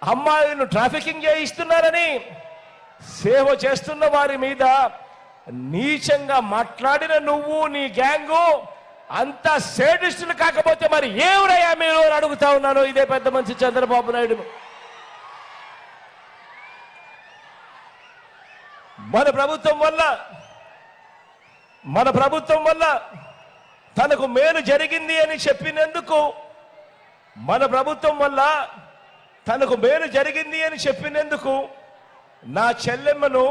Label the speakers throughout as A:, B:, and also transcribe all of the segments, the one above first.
A: అమ్మాయిలను ట్రాఫికింగ్ చేయిస్తున్నారని సేవ చేస్తున్న వారి మీద నీచంగా మాట్లాడిన నువ్వు నీ గ్యాంగు అంత సేడిస్టులు కాకపోతే మరి ఏవరయ్యా మీరు అని అడుగుతా ఉన్నాను ఇదే పెద్ద మనిషి చంద్రబాబు నాయుడు. మన ప్రభుత్వం వల్ల తనకు మేలు జరిగింది అని చెప్పినందుకు నా చెల్లెమ్మను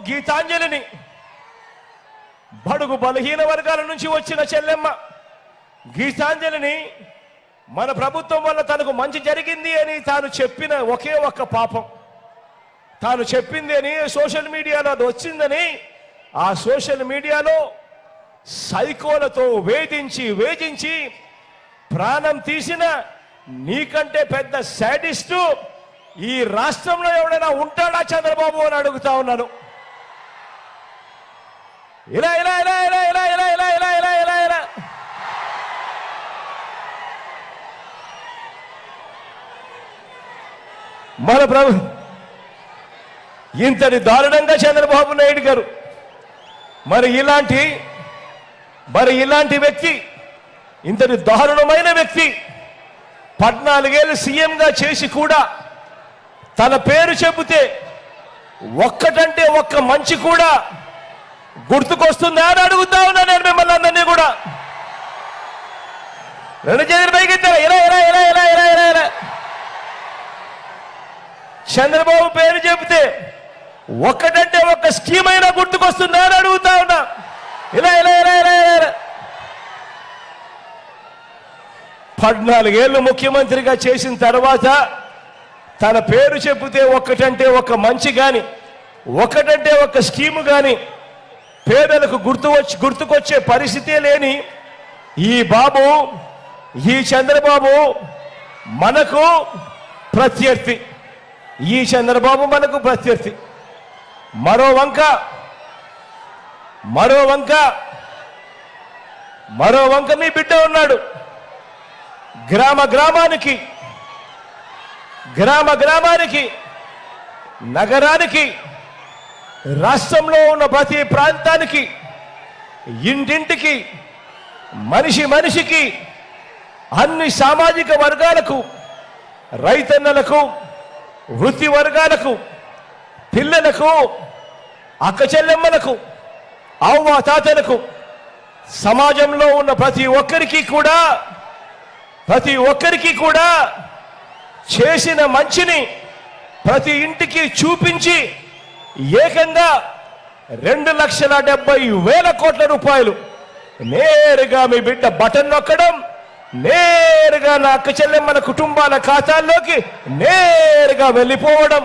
A: గీతాంజలిని బడుగు బలహీన వర్గాల నుంచి వచ్చిన చెల్లెమ్మ గీతాంజలిని మన ప్రభుత్వం వల్ల తనకు మంచి జరిగింది అని తాను చెప్పిన ఒకే ఒక్క పాపం తాను చెప్పింది అని సోషల్ మీడియాలో అది వచ్చిందని ఆ సోషల్ మీడియాలో సైకోలతో వేధించి ప్రాణం తీసిన నీకంటే పెద్ద సాడిస్టు ఈ రాష్ట్రంలో ఎవడైనా ఉంటాడా చంద్రబాబు అని అడుగుతా ఉన్నాను. ఇలా ఇలా ఇలా ఇలా ఇలా ఇలా ఇలా ఇలా ఇలా ఇలా ఇలా మన ఇంతటి దారుణంగా చంద్రబాబు నాయుడు గారు మరి ఇలాంటి వ్యక్తి ఇంతటి దారుణమైన వ్యక్తి 14 ఏళ్ళు సీఎంగా చేసి కూడా తన పేరు చెబితే ఒక్కటంటే ఒక్క మంచి కూడా గుర్తుకొస్తుందా అని అడుగుతా ఉన్నా నేను మిమ్మల్ని అందరినీ కూడా. రెండు చేతులు పైకెత్తారా ఇలా ఇలా ఇలా ఇలా ఇలా ఇలా ఇలా చంద్రబాబు పేరు చెబితే ఒక్కటంటే ఒక్క స్కీమ్ అయినా గుర్తుకొస్తుందా అని అడుగుతా ఉన్నా. ఇలా ఇలా ఇలా ఇలా ఇలా 14 ఏళ్ళు ముఖ్యమంత్రిగా చేసిన తర్వాత తన పేరు చెబితే ఒక్కటంటే ఒక మంచి కానీ ఒక్కటంటే ఒక స్కీము కానీ పేదలకు గుర్తుకొచ్చే పరిస్థితే లేని ఈ చంద్రబాబు మనకు ప్రత్యర్థి. మరో వంక మీ బిడ్డ ఉన్నాడు. గ్రామ గ్రామానికి నగరానికి రాష్ట్రంలో ఉన్న ప్రతి ప్రాంతానికి ఇంటింటికి మనిషికి అన్ని సామాజిక వర్గాలకు రైతన్నలకు వృత్తి వర్గాలకు పిల్లలకు అక్క చెల్లెమ్మలకు అవ్వ తాతలకు సమాజంలో ఉన్న ప్రతి ఒక్కరికి కూడా చేసిన మంచిని ప్రతి ఇంటికి చూపించి ఏకంగా 2,70,000 కోట్ల రూపాయలు నేరుగా మీ బిడ్డ బటన్ నొక్కడం నేరుగా నా అక్క చెల్లెమ్మల కుటుంబాల ఖాతాల్లోకి నేరుగా వెళ్ళిపోవడం.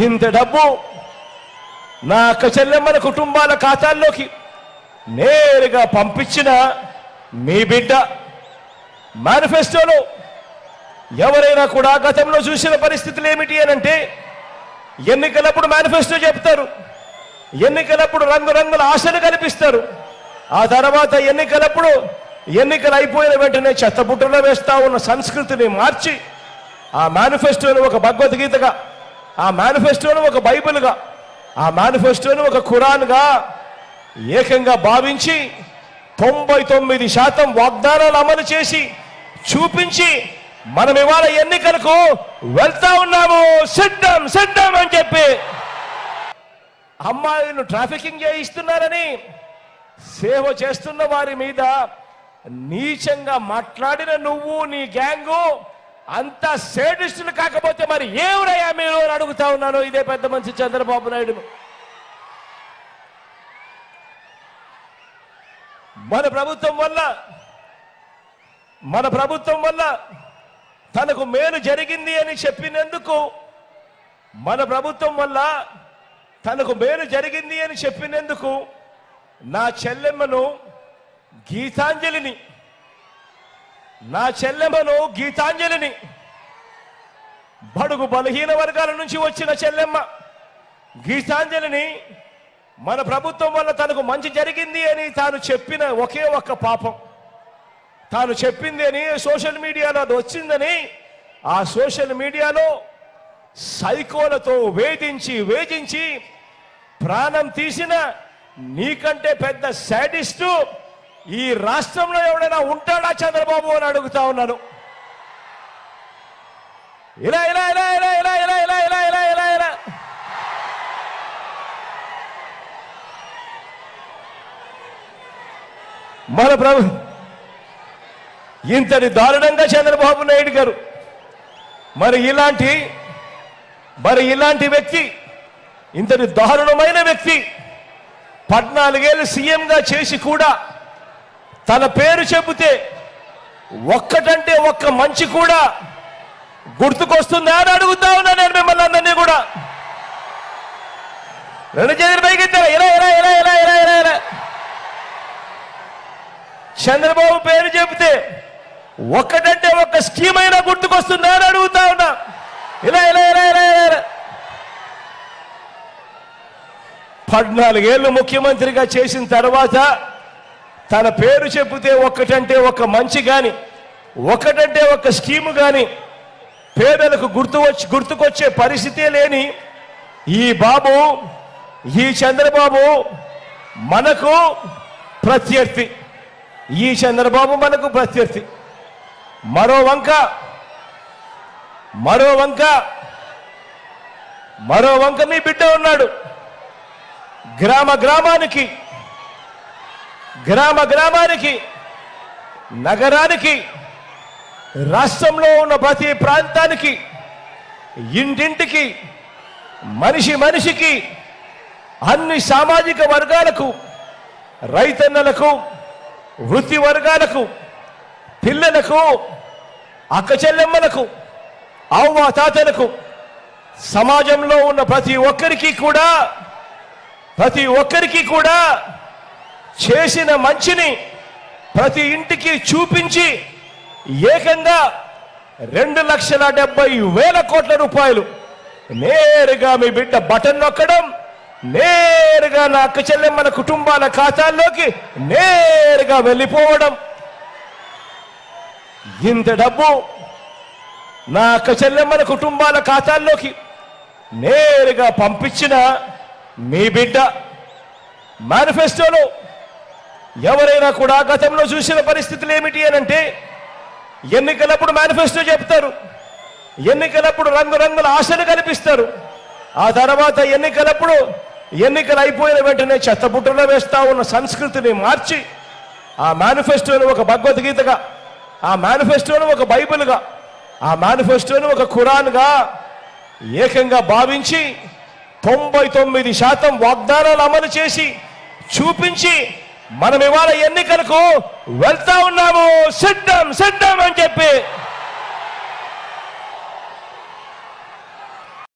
A: ఇంత డబ్బు నా అక్క చెల్లెమ్మల కుటుంబాల ఖాతాల్లోకి నేరుగా పంపించిన మీ బిడ్డ మేనిఫెస్టోలో ఎవరైనా కూడా గతంలో చూసిన పరిస్థితులు ఏమిటి అనంటే ఎన్నికలప్పుడు మేనిఫెస్టో చెప్తారు, ఎన్నికలప్పుడు రంగురంగుల ఆశలు కనిపిస్తారు. ఆ తర్వాత ఎన్నికలు అయిపోయిన వెంటనే చెత్తబుట్టలో వేస్తా ఉన్న సంస్కృతిని మార్చి ఆ మేనిఫెస్టోను ఒక భగవద్గీతగా, ఆ మేనిఫెస్టోను ఒక బైబిల్గా, ఆ మేనిఫెస్టోను ఒక ఖురాన్గా ఏకంగా భావించి 99% వాగ్దానాలు అమలు చేసి చూపించి మనం ఇవాళ ఎన్నికలకు వెళ్తా ఉన్నాము. సిద్ధం అని చెప్పి అమ్మాయిలను ట్రాఫికింగ్ చేయిస్తున్నారని సేవ చేస్తున్న వారి మీద నీచంగా మాట్లాడిన నువ్వు నీ గ్యాంగు అంత సేడిస్టులు కాకపోతే మరి ఏవరయ్యా మీరు అని అడుగుతా ఉన్నాను ఇదే పెద్ద మనిషి చంద్రబాబు నాయుడు. మన ప్రభుత్వం వల్ల తనకు మేలు జరిగింది అని చెప్పినందుకు నా చెల్లెమ్మను గీతాంజలిని బడుగు బలహీన వర్గాల నుంచి వచ్చిన చెల్లెమ్మ గీతాంజలిని మన ప్రభుత్వం వల్ల తనకు మంచి జరిగింది అని తాను చెప్పిన ఒకే ఒక్క పాపం తాను చెప్పింది అని సోషల్ మీడియాలో అది వచ్చిందని ఆ సోషల్ మీడియాలో సైకోలతో వేధించి ప్రాణం తీసిన నీకంటే పెద్ద శాడిస్టు ఈ రాష్ట్రంలో ఎవడైనా ఉంటాడా చంద్రబాబు అని అడుగుతా ఉన్నాను. ఇలా ఇలా ఇలా ఇలా ఇలా ఇలా ఇలా ఇలా ఇలా ఇలా ఇలా మన ప్రభు ఇంతటి దారుణంగా చంద్రబాబు నాయుడు గారు మరి ఇలాంటి వ్యక్తి, ఇంతటి దారుణమైన వ్యక్తి 14 ఏళ్ళు సీఎంగా చేసి కూడా తన పేరు చెబితే ఒక్కటంటే ఒక్క మంచి కూడా గుర్తుకొస్తుందా అని అడుగుతా ఉన్నా నేను మిమ్మల్ని అందరినీ కూడా. రెండు చేతులు పైకెత్తారా? ఇలా ఇలా ఇలా ఇలా ఇలా ఇలా ఇలా చంద్రబాబు పేరు చెబితే ఒక్కటంటే ఒక్క స్కీమ్ అయినా గుర్తుకొస్తుందా అని అడుగుతా ఉన్నా. ఇలా ఇలా ఇలా ఇలా ఇలా 14 ఏళ్ళు ముఖ్యమంత్రిగా చేసిన తర్వాత తన పేరు చెబితే ఒక్కటంటే ఒక మంచి కానీ ఒకటంటే ఒక స్కీము కానీ పేదలకు గుర్తుకొచ్చే పరిస్థితే లేని ఈ చంద్రబాబు మనకు ప్రత్యర్థి. ఈ చంద్రబాబు మనకు ప్రత్యర్థి. మరో వంక మీ బిడ్డ ఉన్నాడు. గ్రామానికి నగరానికి రాష్ట్రంలో ఉన్న ప్రతి ప్రాంతానికి ఇంటింటికి మనిషికి అన్ని సామాజిక వర్గాలకు రైతన్నలకు వృత్తి వర్గాలకు పిల్లలకు అక్క చెల్లెమ్మలకు అవ్వ తాతలకు సమాజంలో ఉన్న ప్రతి ఒక్కరికి కూడా చేసిన మంచిని ప్రతి ఇంటికి చూపించి ఏకంగా 2,70,000 కోట్ల రూపాయలు నేరుగా మీ బిడ్డ బటన్ నొక్కడం, నేరుగా నా అక్క చెల్లెమ్మల కుటుంబాల ఖాతాల్లోకి నేరుగా వెళ్ళిపోవడం. ఇంత డబ్బు నా అక్క చెల్లెమ్మల కుటుంబాల ఖాతాల్లోకి నేరుగా పంపించిన మీ బిడ్డ మేనిఫెస్టోలో ఎవరైనా కూడా గతంలో చూసిన పరిస్థితులు ఏమిటి అనంటే ఎన్నికలప్పుడు మేనిఫెస్టో చెప్తారు, ఎన్నికలప్పుడు రంగురంగుల ఆశలు కల్పిస్తారు. ఆ తర్వాత ఎన్నికలు అయిపోయిన వెంటనే చెత్తబుట్టలో వేస్తా ఉన్న సంస్కృతిని మార్చి ఆ మేనిఫెస్టోను ఒక భగవద్గీతగా, ఆ మేనిఫెస్టోను ఒక బైబిల్గా, ఆ మేనిఫెస్టోను ఒక ఖురాన్గా ఏకంగా భావించి 99% వాగ్దానాలు అమలు చేసి చూపించి మనం ఇవాళ ఎన్నికలకు వెళ్తా ఉన్నాము. సిద్ధం అని చెప్పి